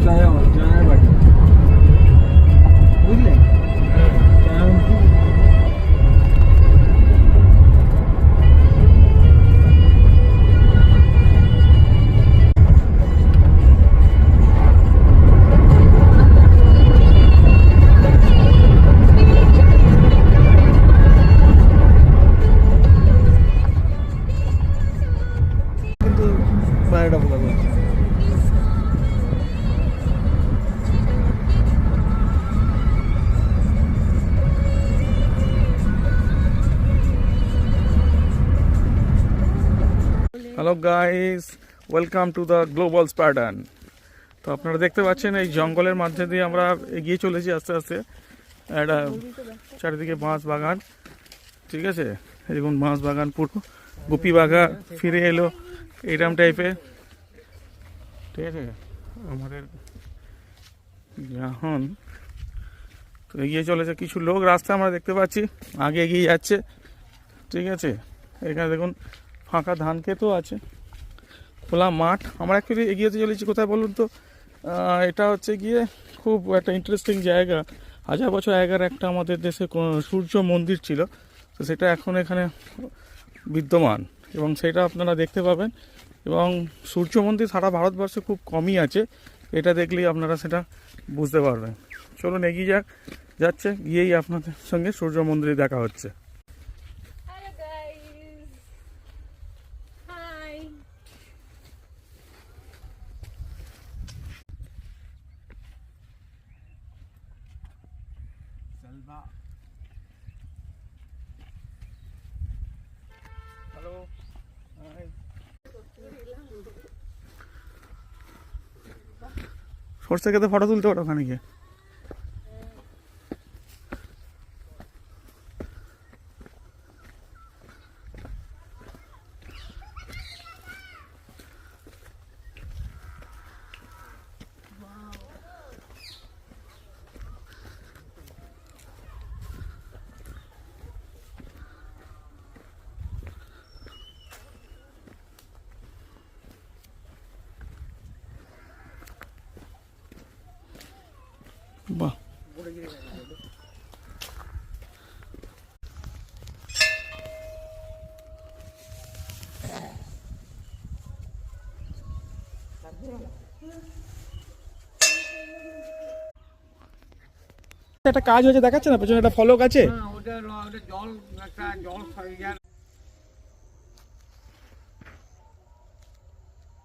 জয়ের বাড়ি বুঝলেন। কিন্তু বাইরেটা বলা যাচ্ছে। Hello guys, welcome to the global Spartan. তো আপনারা দেখতে পাচ্ছেন এই জঙ্গলের মধ্যে দিয়ে আমরা এগিয়ে চলেছি আস্তে আস্তে। একটা চারিদিকে বাঁশ বাগান, ঠিক আছে, এরকম বাঁশ বাগান পুরো গুপি বাঘা ফিরে এলো এইরকম টাইপের, ঠিক আছে। আমাদের এখন তো এগিয়ে চলেছে, কিছু লোক রাস্তা আমরা দেখতে পাচ্ছি আগে এগিয়ে যাচ্ছে, ঠিক আছে। এখানে দেখুন ফাঁকা ধান ক্ষেতও আছে, খোলা মাঠ। আমরা অ্যাকচুয়ালি এগিয়ে চলেছি কোথায় বলুন তো, এটা হচ্ছে গিয়ে খুব একটা ইন্টারেস্টিং জায়গা। হাজার বছর আগের একটা আমাদের দেশে সূর্য মন্দির ছিল, তো সেটা এখন এখানে বিদ্যমান এবং সেটা আপনারা দেখতে পাবেন। এবং সূর্য মন্দির সারা ভারতবর্ষে খুব কমই আছে, এটা দেখলেই আপনারা সেটা বুঝতে পারবেন। চলুন এগিয়ে যাচ্ছে, গিয়েই আপনাদের সঙ্গে সূর্য মন্দিরে দেখা হচ্ছে। Hello guys. Hi. হ্যালো, সরষে খেতে ফটো তুলতে পারো ওখানে গিয়ে। বাহ, একটা কাজ হয়েছে দেখাচ্ছে না, পেছনে একটা ফলক আছে। ওটা জল একটা জল